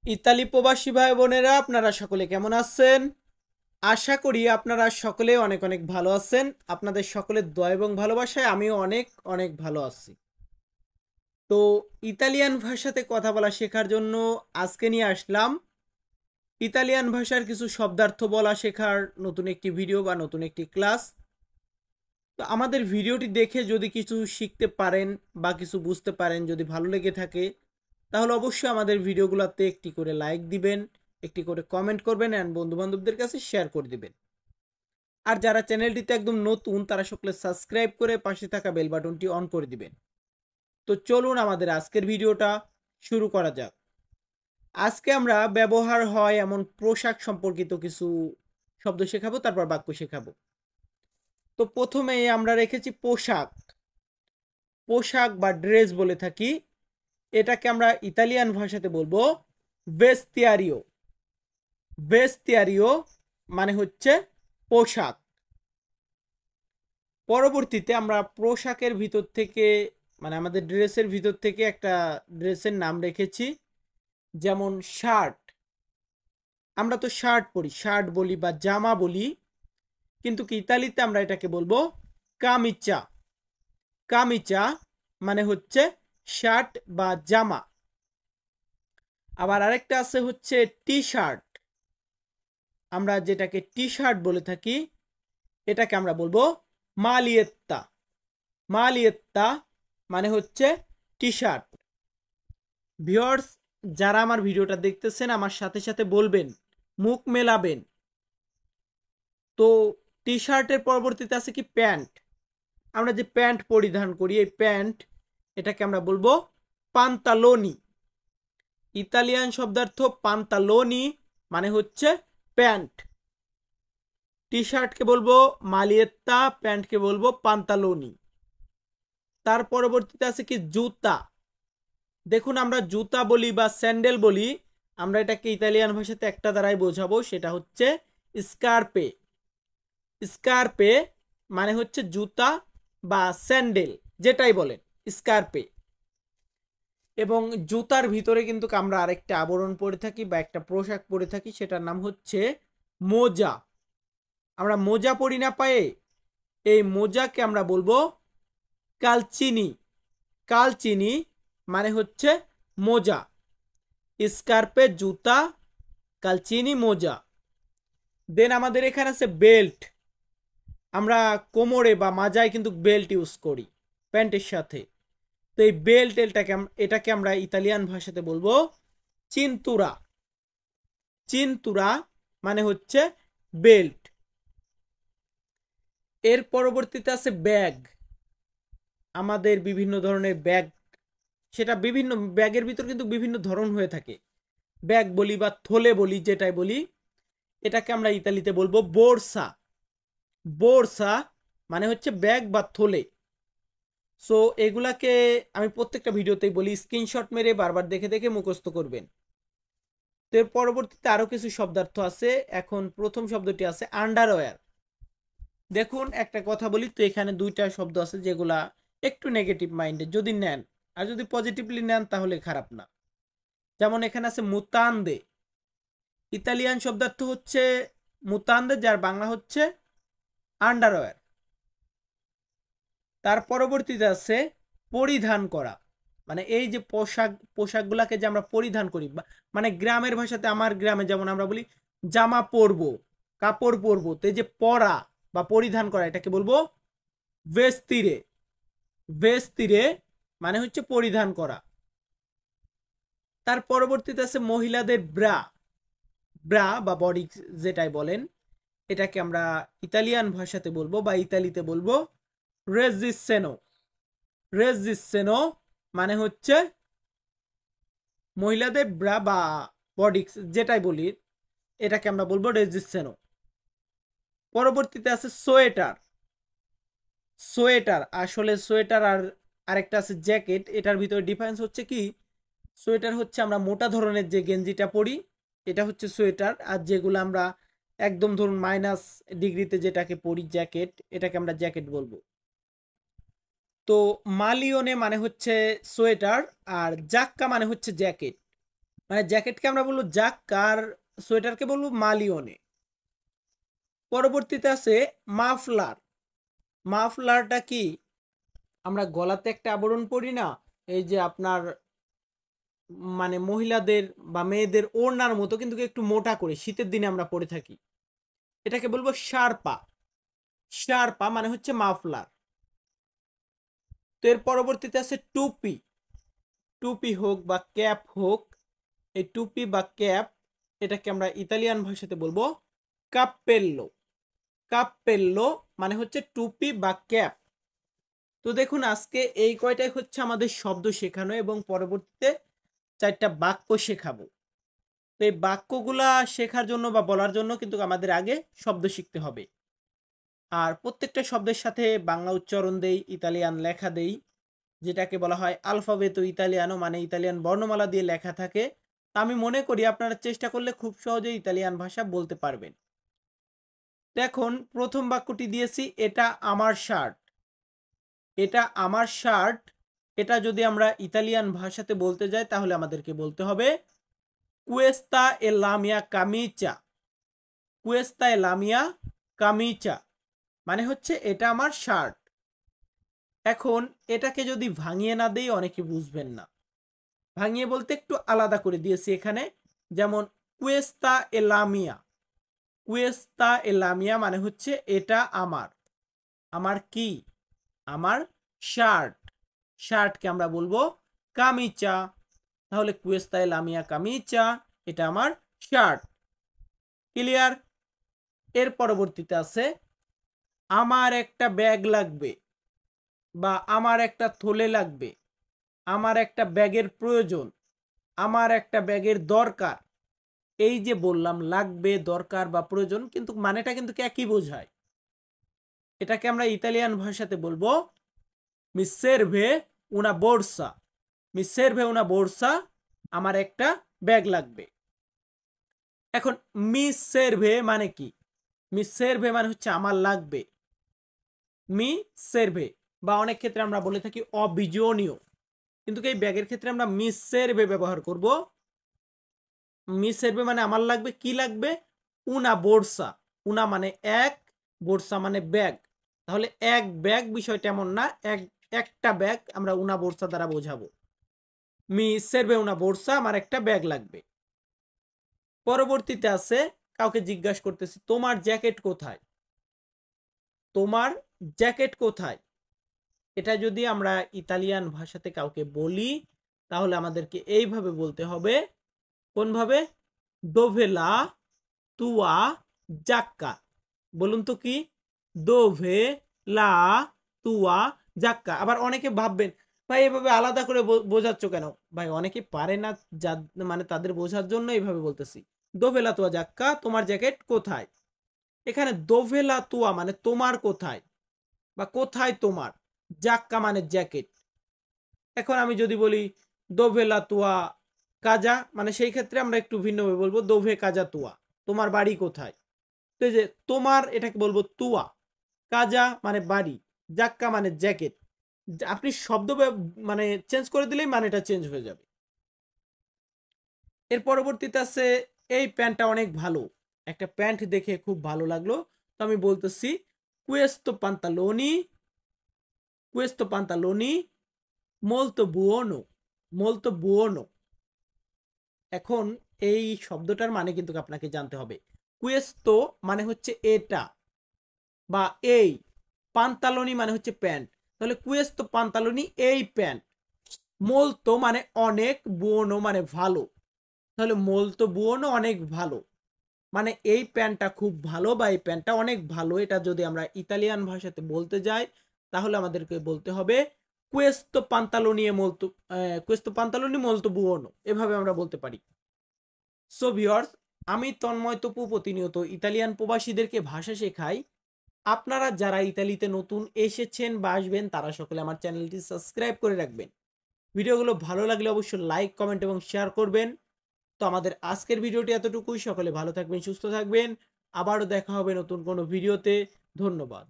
Italy প্রবাসী ভাই বোনেরা আপনারা সকলে কেমন আছেন? আশা করি আপনারা সকলে অনেক অনেক ভালো আছেন। আপনাদের সকলের দোয়া এবং ভালোবাসায় আমিও অনেক অনেক ভালো আছি। তো ইতালিয়ান ভাষাতে কথা বলা শেখার জন্য আজকে নিয়ে আসলাম ইতালিয়ান ভাষার কিছু শব্দার্থ বলা শেখার নতুন একটি ভিডিও বা নতুন একটি ক্লাস। তো আমাদের ভিডিওটি দেখে যদি কিছু শিখতে পারেন বা কিছু বুঝতে পারেন, যদি ভালো লেগে থাকে, তাহলে অবশ্যই আমাদের ভিডিওগুলোতে একটি করে লাইক দিবেন, একটি করে কমেন্ট করবেন অ্যান্ড বন্ধু বান্ধবদের কাছে শেয়ার করে দিবেন। আর যারা চ্যানেলটিতে একদম নতুন তারা সকলে সাবস্ক্রাইব করে পাশে থাকা বেল বাটনটি অন করে দিবেন। তো চলুন আমাদের আজকের ভিডিওটা শুরু করা যাক। আজকে আমরা ব্যবহার হয় এমন পোশাক সম্পর্কিত কিছু শব্দ শেখাবো, তারপর বাক্য শেখাবো। তো প্রথমে আমরা রেখেছি পোশাক। পোশাক বা ড্রেস বলে থাকি, এটাকে আমরা ইতালিয়ান ভাষাতে বলবো ভেস্তিয়ারিও। ভেস্তিয়ারিও মানে হচ্ছে পোশাক। পরবর্তীতে আমরা পোশাকের ভিতর থেকে মানে আমাদের ড্রেসের ভিতর থেকে একটা ড্রেসের নাম রেখেছি, যেমন শার্ট। আমরা তো শার্ট পরি, শার্ট বলি বা জামা বলি, কিন্তু কি ইতালিতে আমরা এটাকে বলবো কামিচা। কামিচা মানে হচ্ছে শার্ট বা জামা। আবার আরেকটা আছে হচ্ছে টি শার্ট। আমরা যেটাকে টি শার্ট বলে থাকি এটাকে আমরা বলবো মালিয়েত্তা। মালিয়েত্তা মানে হচ্ছে টি শার্ট। ভিউয়ার্স, যারা আমার ভিডিওটা দেখতেছেন আমার সাথে সাথে বলবেন, মুখ মেলাবেন। তো টি শার্টের পরবর্তীতে আছে কি প্যান্ট। আমরা যে প্যান্ট পরিধান করি এই প্যান্ট, এটাকে আমরা বলবো পান্তালোনি। ইতালিয়ান শব্দার্থ পান্তালোনি মানে হচ্ছে প্যান্ট। টি শার্টকে বলবো মালিয়েত্তা, প্যান্টকে বলবো পান্তালোনি। তার পরবর্তীতে আছে কি জুতা। দেখুন, আমরা জুতা বলি বা স্যান্ডেল বলি, আমরা এটাকে ইতালিয়ান ভাষাতে একটা দ্বারাই বোঝাবো, সেটা হচ্ছে স্কার্পে। স্কার্পে মানে হচ্ছে জুতা বা স্যান্ডেল, যেটাই বলেন স্কার্পে। এবং জুতার ভিতরে কিন্তু আমরা আরেকটা আবরণ পরে থাকি বা একটা পোশাক পরে থাকি, সেটার নাম হচ্ছে মোজা। আমরা মোজা পরি না পায়ে, এই মোজাকে আমরা বলবো কালচিনি। কালচিনি মানে হচ্ছে মোজা। স্কার্পে জুতা, কালচিনি মোজা। দেন আমাদের এখানে আছে বেল্ট। আমরা কোমরে বা মাজায় কিন্তু বেল্ট ইউজ করি প্যান্টের সাথে। তো এই বেল্ট এটাকে আমরা ইতালিয়ান ভাষাতে বলবো চিন্তুরা। চিন্তুরা মানে হচ্ছে বেল্ট। এর পরবর্তীতে আছে ব্যাগ। আমাদের বিভিন্ন ধরনের ব্যাগ, সেটা বিভিন্ন ব্যাগের ভিতর কিন্তু বিভিন্ন ধরন হয়ে থাকে। ব্যাগ বলি বা থলে বলি, যেটাই বলি, এটাকে আমরা ইতালিতে বলবো বোরসা। বোরসা মানে হচ্ছে ব্যাগ বা থলে। সো এগুলাকে আমি প্রত্যেকটা ভিডিওতেই বলি, স্ক্রিনশট মেরে বারবার দেখে দেখে মুখস্থ করবেন। তো এর পরবর্তীতে আরো কিছু শব্দার্থ আছে। এখন প্রথম শব্দটি আছে আন্ডারওয়্যার। দেখুন, একটা কথা বলি, তো এখানে দুইটা শব্দ আছে যেগুলা একটু নেগেটিভ মাইন্ডে যদি নেন, আর যদি পজিটিভলি নেন তাহলে খারাপ না। যেমন এখানে আছে মুতান্দে। ইতালিয়ান শব্দার্থ হচ্ছে মুতান্দে, যার বাংলা হচ্ছে আন্ডারওয়্যার। তার পরবর্তীতে আছে পরিধান করা। মানে এই যে পোশাকগুলাকে যে আমরা পরিধান করি, মানে গ্রামের ভাষাতে, আমার গ্রামে যেমন আমরা বলি জামা পরবো, কাপড় পরবো, তো এই যে পরা বা পরিধান করা এটাকে বলবো ভেস্তিরে। ভেস্তিরে মানে হচ্ছে পরিধান করা। তার পরবর্তীতে আছে মহিলাদের ব্রা। ব্রা বা বডি যেটাই বলেন, এটাকে আমরা ইতালিয়ান ভাষাতে বলবো বা ইতালিতে বলবো রেজিসেনো। রেজিসেনো মানে হচ্ছে মহিলাদের ব্রা বা বডিক্স যেটাই বলি, এটাকে আমরা বলবো রেজিসেনো। পরবর্তীতে আছে সোয়েটার। সোয়েটার আসলে সোয়েটার আর আরেকটা আছে জ্যাকেট, এটার ভিতরে ডিফারেন্স হচ্ছে কি, সোয়েটার হচ্ছে আমরা মোটা ধরনের যে গেঞ্জিটা পরি এটা হচ্ছে সোয়েটার, আর যেগুলো আমরা একদম ধরুন মাইনাস ডিগ্রিতে যেটাকে পরি জ্যাকেট, এটাকে আমরা জ্যাকেট বলবো। তো মালিওনে মানে হচ্ছে সোয়েটার আর জাক্কা মানে হচ্ছে জ্যাকেট। মানে জ্যাকেটকে আমরা বলবো জাক্কা আর সোয়েটারকে বলবো মালিওনে। পরবর্তীতে আছে মাফলার। মাফলারটা কি? আমরা গলাতে একটা আবরণ পরি না, এই যে আপনার মানে মহিলাদের বা মেয়েদের ওড়নার মতো কিন্তু একটু মোটা করে শীতের দিনে আমরা পরে থাকি, এটাকে বলবো শারপা। শারপা মানে হচ্ছে মাফলার। তো এর পরবর্তীতে আছে টুপি। টুপি হোক বা ক্যাপ হোক, এই টুপি বা ক্যাপ এটাকে আমরা ইতালিয়ান ভাষাতে বলবো কাপ্পেল্লো। কাপ্পেল্লো মানে হচ্ছে টুপি বা ক্যাপ। তো দেখুন আজকে এই কয়টাই হচ্ছে আমাদের শব্দ শেখানো, এবং পরবর্তীতে 4টা বাক্য শেখাবো। তো এই বাক্যগুলা শেখার জন্য বা বলার জন্য কিন্তু আমাদের আগে শব্দ শিখতে হবে। আর প্রত্যেকটা শব্দের সাথে বাংলা উচ্চারণ দেই, ইতালিয়ান লেখা দেই, যেটাকে বলা হয় আলফাবেতো ইতালিয়ানো, মানে ইতালিয়ান বর্ণমালা দিয়ে লেখা থাকে। তা আমি মনে করি আপনারা চেষ্টা করলে খুব সহজেই ইতালিয়ান ভাষা বলতে পারবেন। দেখুন প্রথম বাক্যটি দিয়েছি, এটা আমার শার্ট। এটা আমার শার্ট, এটা যদি আমরা ইতালিয়ান ভাষাতে বলতে যাই তাহলে আমাদেরকে বলতে হবে কুয়েস্তা এ লামিয়া কামিচা। কুয়েস্তা এ লামিয়া কামিচা মানে হচ্ছে এটা আমার শার্ট। এখন এটাকে যদি ভাঙিয়ে না দেই অনেকে বুঝবেন না। ভাঙিয়ে বলতে একটু আলাদা করে দিয়েছি এখানে, যেমন কুয়েস্তা এ লামিয়া। কুয়েস্তা এ লামিয়া মানে হচ্ছে এটা আমার। আমার কি? আমার শার্ট। শার্টকে আমরা বলবো কামিচা। তাহলে কুয়েস্তা এ লামিয়া কামিচা, এটা আমার শার্ট। ক্লিয়ার? এর পরবর্তীতে আছে আমার একটা ব্যাগ লাগবে, বা আমার একটা থলে লাগবে, আমার একটা ব্যাগের প্রয়োজন, আমার একটা ব্যাগের দরকার। এই যে বললাম লাগবে, দরকার বা প্রয়োজন, কিন্তু মানেটা কিন্তু একই বোঝায়। এটাকে আমরা ইতালিয়ান ভাষাতে বলবো মি সেরভে উনা বোরসা। মি সেরভে উনা বোরসা, আমার একটা ব্যাগ লাগবে। এখন মি সেরভে মানে কি? মি সেরভে মানে হচ্ছে আমার লাগবে। মি সেরভে, বা অনেক ক্ষেত্রে আমরা বলে থাকি অবিজনীয়, কিন্তু এই ব্যাগের ক্ষেত্রে আমরা মি সেরভে ব্যবহার করব। মি সেরভে মানে আমার লাগবে, কি লাগবে? উনা বোরসা। উনা মানে এক, বোরসা মানে ব্যাগ। তাহলে এক ব্যাগ বিষয়টা এমন না, একটা ব্যাগ আমরা উনা বোরসা দ্বারা বোঝাবো। মি সেরভে উনা বোরসা, আমার একটা ব্যাগ লাগবে। পরবর্তীতে আছে কাউকে জিজ্ঞাসা করতেছি তোমার জ্যাকেট কোথায়? তোমার জ্যাকেট কোথায়? এটা যদি আমরা ইতালিয়ান ভাষাতে কাউকে বলি তাহলে আমাদেরকে এইভাবে বলতে হবে। কোনভাবে? দোভেলা তুয়া জাক্কা। বলুন তো কি? দোভে লা তুয়া জাক্কা। আবার অনেকে ভাববেন ভাই এভাবে আলাদা করে বোঝাচ্ছ কেন? ভাই অনেকে পারে না, যা মানে তাদের বোঝার জন্য এইভাবে বলতেছি। দোভেলা তুয়া জাক্কা, তোমার জ্যাকেট কোথায়? এখানে দোভেলা তুয়া মানে তোমার কোথায়, বা কোথায় তোমার। জাক্কা মানে জ্যাকেট। এখন আমি যদি বলি দোভেলা তুয়া কাজা, মানে সেই ক্ষেত্রে আমরা একটু ভিন্নভাবে বলবো দোভে কাজা তুয়া, তোমার বাড়ি কোথায়। তো এই যে তোমার, এটাকে বলবো তুয়া। কাজা মানে বাড়ি, জাক্কা মানে জ্যাকেট। আপনি শব্দ মানে চেঞ্জ করে দিলেই মানেটা চেঞ্জ হয়ে যাবে। এর পরবর্তীতে আছে এই প্যান্টটা অনেক ভালো। একটা প্যান্ট দেখে খুব ভালো লাগলো, তো আমি বলতেছি কুয়েস্তো পান্তালোনি, কুয়েস্তো পান্তালোনি মোলতো বুওনো। মোলতো বুওনো। এখন এই শব্দটার মানে কিন্তু আপনাকে জানতে হবে। কুয়েস্তো মানে হচ্ছে এটা বা এই, পান্তালোনি মানে হচ্ছে প্যান্ট। তাহলে কুয়েস্তো পান্তালোনি এই প্যান্ট। মোলতো মানে অনেক, বুওনো মানে ভালো। তাহলে মোলতো বুওনো অনেক ভালো, মানে এই প্যান্টটা খুব ভালো বা এই প্যান্টটা অনেক ভালো। এটা যদি আমরা ইতালিয়ান ভাষাতে বলতে যাই তাহলে আমাদেরকে বলতে হবে কুয়েস্তো পান্তালোনি মোলতো, কুয়েস্তো পান্তালোনি মোলতো বুওনো, এভাবে আমরা বলতে পারি। সো ভিউয়ার্স, আমি তন্ময় তপু প্রতিনিয়ত ইতালিয়ান প্রবাসীদেরকে ভাষা শেখাই। আপনারা যারা ইতালিতে নতুন এসেছেন বা আসবেন তারা সকলে আমার চ্যানেলটি সাবস্ক্রাইব করে রাখবেন। ভিডিওগুলো ভালো লাগলে অবশ্যই লাইক, কমেন্ট এবং শেয়ার করবেন। তো আমাদের আজকের ভিডিওটি এতটুকুই। সকলে ভালো থাকবেন, সুস্থ থাকবেন। আবারও দেখা হবে নতুন কোনো ভিডিওতে। ধন্যবাদ।